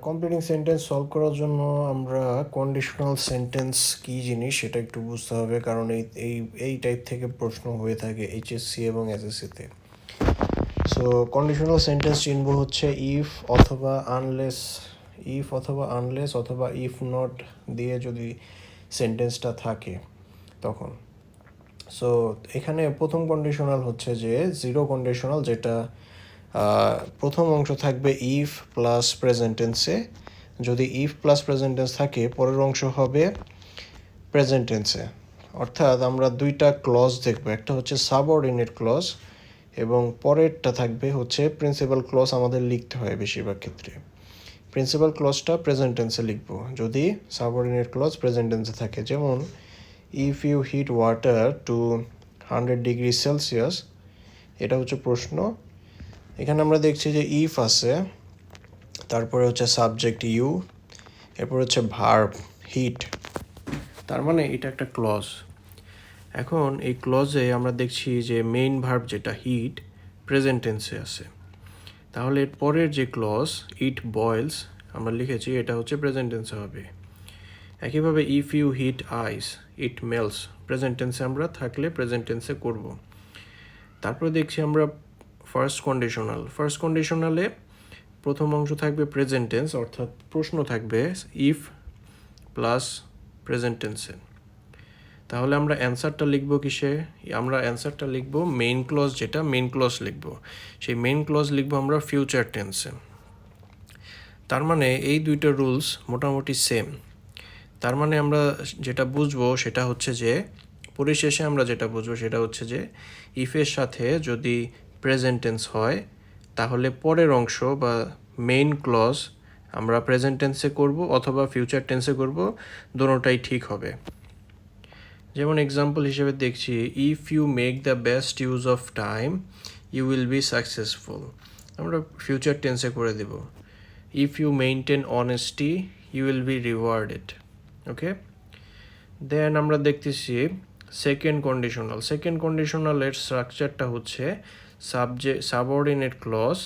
Completing sentence solve করার জন্য আমরা কন্ডিশনাল সেন্টেন্স কী জিনিস সেটা একটু বুঝতে হবে, কারণ এই টাইপ থেকে প্রশ্ন হয়ে থাকে এইচএসসি এবং এসএসসিতে। সো কন্ডিশনাল সেন্টেন্স চিনব হচ্ছে ইফ অথবা আনলেস অথবা ইফ নট দিয়ে যদি সেন্টেন্সটা থাকে তখন। সো এখানে প্রথম কন্ডিশনাল হচ্ছে যে জিরো কন্ডিশনাল, যেটা প্রথম অংশ থাকবে ইফ প্লাস প্রেজেন্ট টেন্সে। যদি ইফ প্লাস প্রেজেন্ট টেন্স থাকে পরের অংশ হবে প্রেজেন্ট টেন্সে। অর্থাৎ আমরা দুইটা ক্লজ দেখব, একটা হচ্ছে সাবঅর্ডিনেট ক্লজ এবং পরেরটা থাকবে হচ্ছে প্রিন্সিপাল ক্লজ। আমাদের লিখতে হয় বেশিরভাগ ক্ষেত্রে প্রিন্সিপাল ক্লজটা প্রেজেন্ট টেন্সে লিখব যদি সাবঅর্ডিনেট ক্লজ প্রেজেন্ট টেন্সে থাকে। যেমন if you heat water to 100°C, এটা হচ্ছে প্রশ্ন। এখানে আমরা দেখছি যে ইফ আছে, তারপরে হচ্ছে সাবজেক্ট ইউ, এরপর হচ্ছে ভার্ব হিট, তার মানে এটা একটা ক্লজ। এখন এই ক্লজে আমরা দেখছি যে মেইন ভার্ব যেটা হিট প্রেজেন্ট টেন্সে আছে, তাহলে এর পরের যে ক্লজ ইট বয়েলস আমরা লিখেছি এটা হচ্ছে প্রেজেন্ট টেন্সে হবে। একইভাবে if you heat ice it melts, present টেন্সে আমরা থাকলে প্রেজেন্ট টেন্সে করব। তারপরে দেখছি আমরা ফার্স্ট কন্ডিশনালে প্রথম অংশ থাকবে প্রেজেন্ট টেন্স, অর্থাৎ প্রশ্ন থাকবে ইফ প্লাস প্রেজেন্ট টেন্সে। তাহলে আমরা অ্যান্সারটা লিখব কিসে? আমরা অ্যান্সারটা লিখব মেইন ক্লজ, যেটা মেইন ক্লজ লিখব, সেই মেইন ক্লজ লিখব আমরা ফিউচার টেন্সে। তার মানে এই দুইটা রুলস মোটামুটি সেম। তার মানে আমরা যেটা বুঝবো সেটা হচ্ছে যে পরিশেষে আমরা যেটা বুঝবো সেটা হচ্ছে যে ইফের সাথে যদি প্রেজেন্ট টেন্স হয় তাহলে পরের অংশ বা মেইন ক্লজ আমরা প্রেজেন্ট টেন্সে করব অথবা ফিউচার টেন্সে করব, দোনোটাই ঠিক হবে। যেমন এক্সাম্পল হিসেবে দেখছি if you make the best use of time you will be successful, আমরা ফিউচার টেন্সে করে দেব। If you maintain honesty you will be rewarded. Okay, then আমরা দেখতেছি সেকেন্ড কন্ডিশনালের স্ট্রাকচারটা হচ্ছে সাবঅর্ডিনেট ক্লজ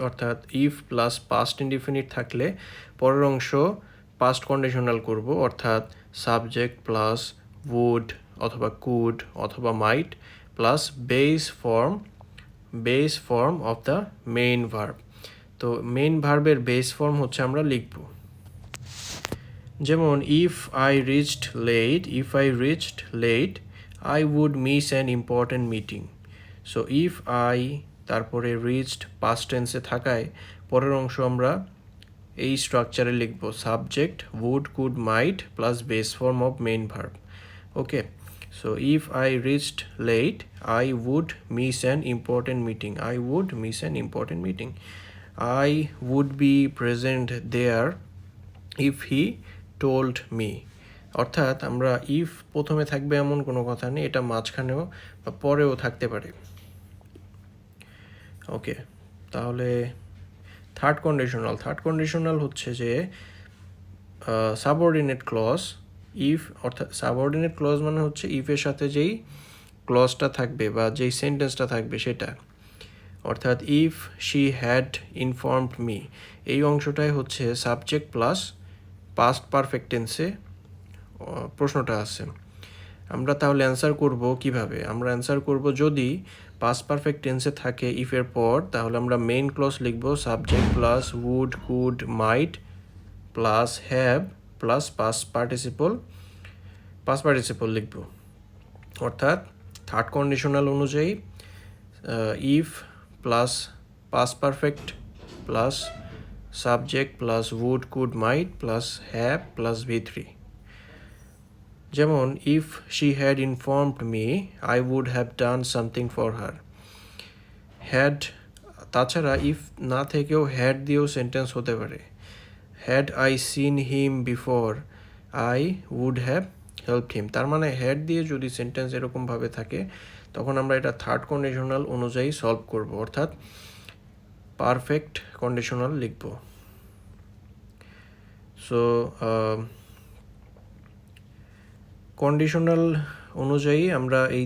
অর্থাৎ ইফ প্লাস পাস্ট ইনডিফিনিট থাকলে পরের অংশ পাস্ট কন্ডিশনাল করব, অর্থাৎ সাবজেক্ট প্লাস উড অথবা কুড অথবা might plus base form of the main verb. তো মেইন ভার্বের বেস ফর্ম হচ্ছে আমরা লিখব, যেমন if I reached late I would miss an important meeting. So if I তারপরে রিচড পাস্ট টেন্সে থাকায় পরের অংশ আমরা এই স্ট্রাকচারে লিখব subject would could might plus base form of main verb. Okay, so if I reached late I would miss an important meeting. I would be present there if he told me. অর্থাৎ আমরা if প্রথমে থাকবে এমন কোনো কথা নেই, এটা মাঝখানেও বা পরেও থাকতে পারে। ওকে, তাহলে থার্ড কন্ডিশনাল হচ্ছে যে সাবঅর্ডিনেট ক্লজ ইফ, অর্থাৎ সাবঅর্ডিনেট ক্লজ মানে হচ্ছে ইফের সাথে যেই ক্লজটা থাকবে বা যেই সেন্টেন্সটা থাকবে সেটা, অর্থাৎ if she had informed me, এই অংশটাই হচ্ছে সাবজেক্ট প্লাস পাস্ট পারফেক্ট টেন্সে প্রশ্নটা আছে। আমরা তাহলে অ্যান্সার করব কিভাবে? আমরা অ্যান্সার করব যদি পাস্ট পারফেক্ট টেন্সে থাকে ইফের পর, তাহলে আমরা মেইন ক্লজ লিখব subject plus would could might plus have plus past participle লিখব। অর্থাৎ থার্ড কন্ডিশনাল অনুযায়ী if plus past perfect plus subject plus would could might plus have plus V3। যেমন if she had informed me I would have done something for her. Had, তাছাড়া if না থেকেও had দিয়েও sentence হতে পারে। Had I seen him before I would have helped him. তার মানে had দিয়ে যদি সেন্টেন্স এরকমভাবে থাকে তখন আমরা এটা থার্ড কন্ডিশনাল অনুযায়ী সলভ করব, অর্থাৎ পারফেক্ট কন্ডিশনাল লিখব। সো কন্ডিশনাল অনুযায়ী আমরা এই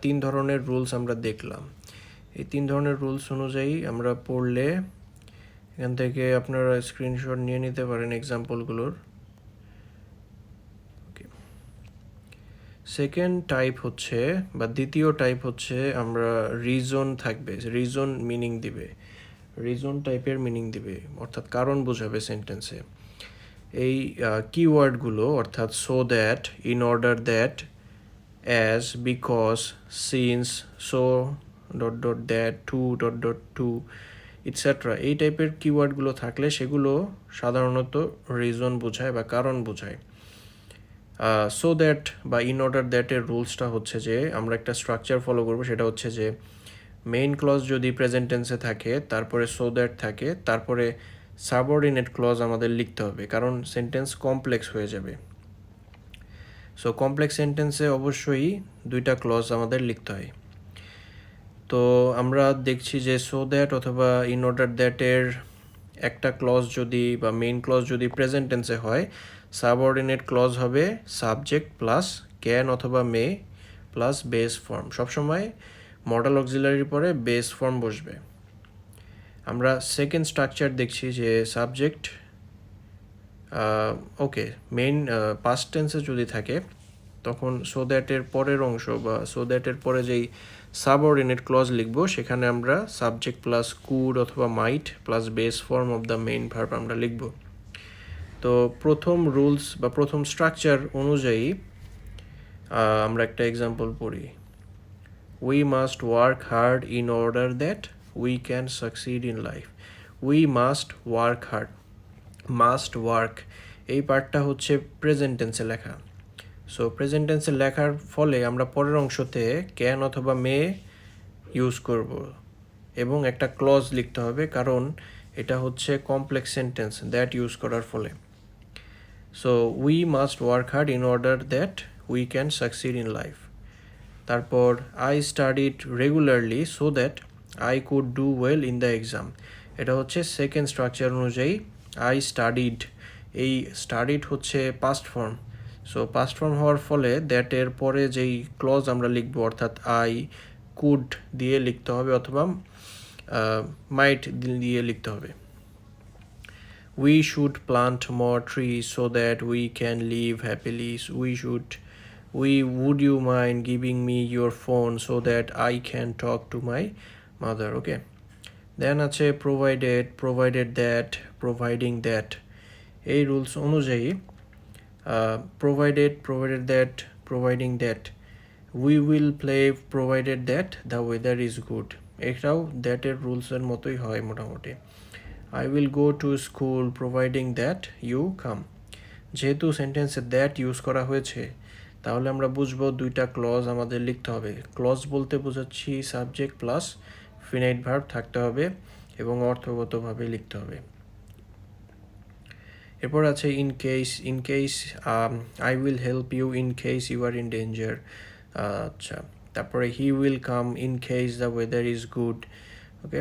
তিন ধরনের রুলস আমরা দেখলাম। এই তিন ধরনের রুলস অনুযায়ী আমরা পড়লে এখান থেকে আপনারা স্ক্রিনশট নিয়ে নিতে পারেন এক্সাম্পলগুলোর। সেকেন্ড টাইপ হচ্ছে বা দ্বিতীয় টাইপ হচ্ছে আমরা রিজন থাকবে, রিজন মিনিং দিবে, রিজন টাইপের মিনিং দিবে, অর্থাৎ কারণ বোঝাবে সেন্টেন্সে। এই কিওয়ার্ডগুলো অর্থাৎ so that, in order that, as, because, since, so dot dot that, to dot dot to etcetera, এই টাইপের কিওয়ার্ডগুলো থাকলে সেগুলো সাধারণত রিজন বোঝায় বা কারণ বোঝায়। সো দ্যাট বা ইন অর্ডার দ্যাটের রুলসটা হচ্ছে যে আমরা একটা স্ট্রাকচার ফলো করবো, সেটা হচ্ছে যে মেইন ক্লজ যদি প্রেজেন্ট টেন্সে থাকে, তারপরে সো দ্যাট থাকে, তারপরে সাবঅর্ডিনেট ক্লজ আমাদের লিখতে হবে, কারণ সেন্টেন্স কমপ্লেক্স হয়ে যাবে। সো কমপ্লেক্স সেন্টেন্সে অবশ্যই দুইটা ক্লজ আমাদের লিখতে হয়। তো আমরা দেখছি যে সো দ্যাট অথবা ইন অর্ডার দ্যাটের একটা ক্লজ যদি বা মেইন ক্লজ যদি প্রেজেন্ট টেন্সে হয়, সাবঅর্ডিনেট ক্লজ হবে সাবজেক্ট প্লাস ক্যান অথবা মে প্লাস বেস ফর্ম। সবসময় মডেল অক্সিলারির পরে বেস ফর্ম বসবে। আমরা সেকেন্ড স্ট্রাকচার দেখছি যে সাবজেক্ট ওকে মেইন পাস্ট টেন্সে যদি থাকে, তখন সো দ্যাটের পরের অংশ বা সো দ্যাটের পরে যেই সাবঅর্ডিনেট ক্লজ লিখবো, সেখানে আমরা সাবজেক্ট প্লাস কুড অথবা might plus base form of the main verb আমরা লিখব। তো প্রথম রুলস বা প্রথম স্ট্রাকচার অনুযায়ী আমরা একটা এক্সাম্পল পড়ি। We must work hard in order that we can succeed in life. We must work hard, must work এই পার্টটা হচ্ছে প্রেজেন্ট টেন্সে লেখা। সো প্রেজেন্ট টেন্সে লেখার ফলে আমরা পরের অংশতে ক্যান অথবা মে ইউজ করব এবং একটা ক্লজ লিখতে হবে, কারণ এটা হচ্ছে কমপ্লেক্স সেন্টেন্স দ্যাট ইউজ করার ফলে। So we must work hard in order that we can succeed in life. তারপর I studied regularly so that I could do well in the exam. এটা হচ্ছে সেকেন্ড স্ট্রাকচার অনুযায়ী I studied, এই studied হচ্ছে past form. So past form হওয়ার ফলে দ্যাটের পরে যেই ক্লজ আমরা লিখবো, অর্থাৎ আই কুড দিয়ে লিখতে হবে অথবা মাইট দিয়ে লিখতে হবে। We should plant more trees so that we can live happily. We would you mind giving me your phone so that I can talk to my mother? Okay. দেন আছে provided that, providing that। এই rules অনুযায়ী provided that, providing that, we will play provided that the weather is good। এটাও দ্যাটের রুলসের মতোই হয় মোটামুটি। I will go to school providing that you come। যেহেতু সেন্টেন্সে that use করা হয়েছে, তাহলে আমরা বুঝবো দুইটা ক্লজ আমাদের লিখতে হবে। ক্লজ বলতে বোঝাচ্ছি সাবজেক্ট প্লাস ফিনাইট ভার্ব থাকতে হবে এবং অর্থগতভাবে লিখতে হবে। এরপর আছে in case I will help you in case you are in danger. আচ্ছা, তারপরে he will come in case the weather is good. Okay,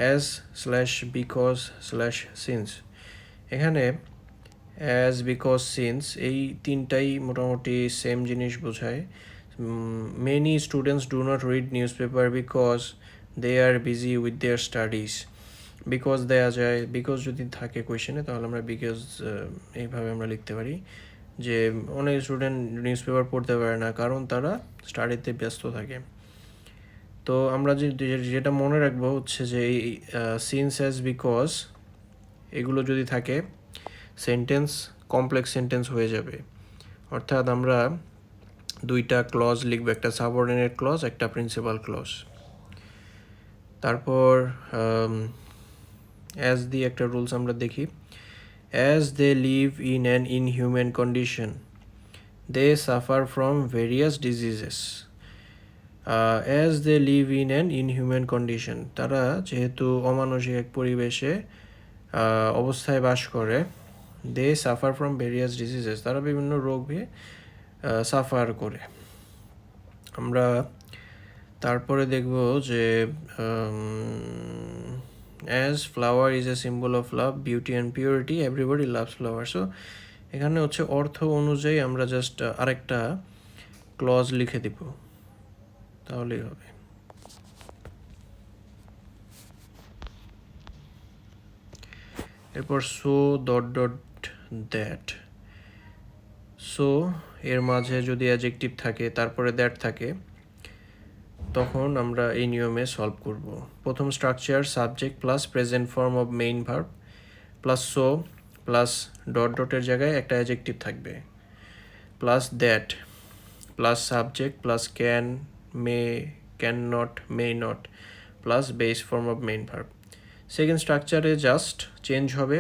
as slash because slash since. এখানে অ্যাজ, বিকজ, সিন্স এই তিনটাই মোটামুটি সেম জিনিস বোঝায়। Many students do not read news paper because they are busy with their studies. Because দেয়া যায়, because যদি থাকে কোয়েশনে তাহলে আমরা বিকজ এইভাবে আমরা লিখতে পারি যে অনেক স্টুডেন্ট নিউজ পেপার পড়তে পারে না কারণ তারা স্টাডিতে ব্যস্ত থাকে। তো আমরা যেটা মনে রাখবো হচ্ছে যে এই সিন্স, অ্যাজ, বিকজ এগুলো যদি থাকে সেন্টেন্স কমপ্লেক্স সেন্টেন্স হয়ে যাবে। অর্থাৎ আমরা দুইটা ক্লজ লিখবো, একটা সাবঅর্ডিনেট ক্লজ, একটা প্রিন্সিপাল ক্লজ। তারপর অ্যাজ দিয়ে একটা রুলস আমরা দেখি। As they live in an inhuman condition they suffer from various diseases. As they live in an inhuman condition, তারা যেহেতু অমানসিক এক পরিবেশে অবস্থায় বাস করে, they suffer from various diseases, তারা বিভিন্ন রোগে সাফার করে। আমরা তারপরে দেখব যে as flower is a symbol of love, beauty and purity, everybody loves flower. So এখানে হচ্ছে অর্থ অনুযায়ী আমরা জাস্ট আরেকটা ক্লজ লিখে দিব, তাহলেই হবে। এরপর so dot dot that. So এর মাঝে যদি অ্যাডজেক্টিভ থাকে তারপরে দ্যাট থাকে, তখন আমরা এই নিয়মে সলভ করব। প্রথম structure subject plus present form of main verb plus so plus dot ডটের জায়গায় একটা অ্যাডজেক্টিভ থাকবে plus that plus subject plus can, may, can not, may not plus base form of main verb. Second স্ট্রাকচারে just change হবে,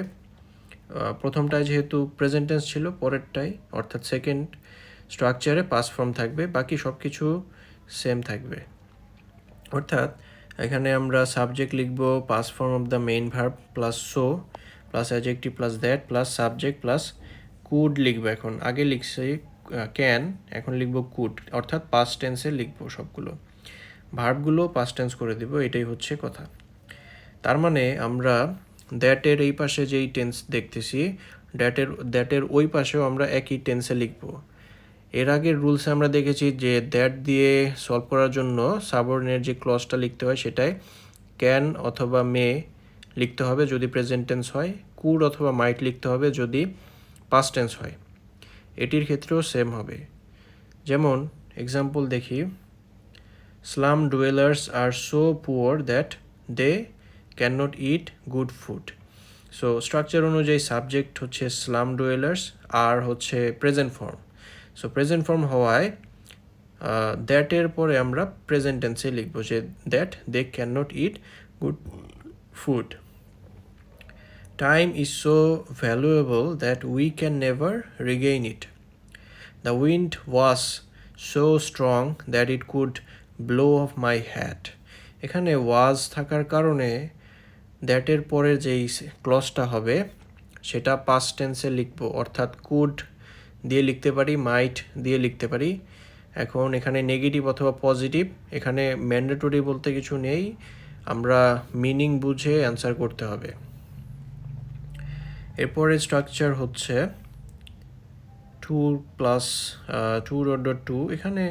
প্রথমটায় যেহেতু present tense ছিল, পরেরটাই অর্থাৎ সেকেন্ড স্ট্রাকচারে পাস্ট ফর্ম থাকবে, বাকি সব কিছু সেম থাকবে। অর্থাৎ এখানে আমরা সাবজেক্ট লিখব past form of the main verb plus so plus adjective plus that plus subject plus could লিখবো। এখন আগে লিখছি ক্যান, এখন লিখবো কুড, অর্থাৎ পাস্ট টেন্সে লিখবো সবগুলো, ভার্বগুলো পাস্ট টেন্স করে দিব, এটাই হচ্ছে কথা। তার মানে আমরা দ্যাটের এই পাশে যেই টেন্স দেখতেছি, দ্যাটের ওই পাশেও আমরা একই টেন্সে লিখব। এর আগের রুলসে আমরা দেখেছি যে দ্যাট দিয়ে সলভ করার জন্য সাবঅর্ডিনেট যে ক্লজটা লিখতে হয় সেটায় ক্যান অথবা মে লিখতে হবে যদি প্রেজেন্ট টেন্স হয়, কুড অথবা মাইট লিখতে হবে যদি পাস্ট টেন্স হয়। এটির ক্ষেত্রেও সেম হবে। যেমন এক্সাম্পল দেখি, slum dwellers are so poor that they can not eat good food. So structure অনুযায়ী সাবজেক্ট হচ্ছে স্লাম ডুয়েলার্স, আর হচ্ছে present form. So present form হওয়ায় দ্যাটের পরে আমরা প্রেজেন্ট টেন্সে লিখবো যে that they can not eat good food. Time is so valuable that we can never regain it. The wind was so strong that it could blow off my hat. এখানে was থাকার কারণে দ্যাটের পরে যেই ক্লজটা হবে সেটা পাস্ট টেন্সে লিখব, অর্থাৎ কুড দিয়ে লিখতে পারি, মাইট দিয়ে লিখতে পারি। এখন এখানে নেগেটিভ অথবা পজিটিভ, এখানে ম্যান্ডেটরি বলতে কিছু নেই, আমরা মিনিং বুঝে অ্যান্সার করতে হবে। এরপরে স্ট্রাকচার হচ্ছে two plus to dot dot to. এখানে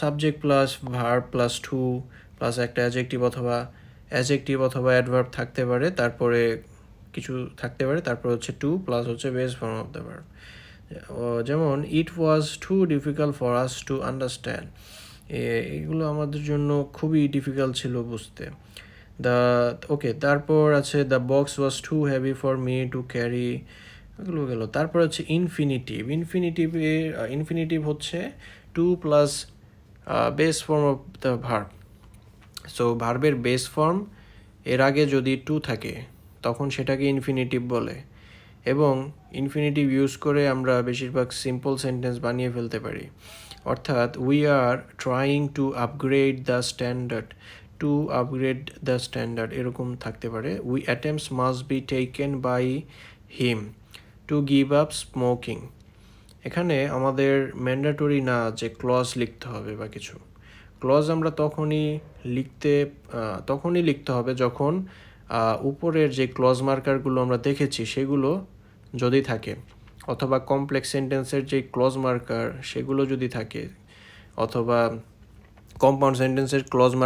subject plus verb plus too plus একটা অ্যাডজেক্টিভ অথবা অ্যাডভার্ব থাকতে পারে, তারপরে কিছু থাকতে পারে, তারপর হচ্ছে টু প্লাস হচ্ছে base form of the verb. যেমন it was too difficult for us to understand, এগুলো আমাদের জন্য খুবই ডিফিকাল্ট ছিল বুঝতে। তারপর আছে the box was too heavy for me to carry, এগুলো গেল। তারপর হচ্ছে ইনফিনিটিভ হচ্ছে two plus base form of the verb. So ভার্বের বেস ফর্ম এর আগে যদি টু থাকে তখন সেটাকে ইনফিনিটিভ বলে, এবং ইনফিনিটিভ ইউজ করে আমরা বেশিরভাগ সিম্পল সেন্টেন্স বানিয়ে ফেলতে পারি। অর্থাৎ we are trying to upgrade the standard এরকম থাকতে পারে। We attempts must be taken by him to give up smoking. এখানে আমাদের ম্যান্ডেটরি না যে ক্লজ লিখতে হবে বা কিছু, ক্লজ আমরা তখনই লিখতে হবে যখন উপরের যে ক্লজ মার্কারগুলো আমরা দেখেছি সেগুলো যদি থাকে, অথবা কমপ্লেক্স সেন্টেন্সের যে ক্লজ মার্কার সেগুলো যদি থাকে, অথবা কম্পাউন্ড সেন্টেন্সের ক্লজ মার্কার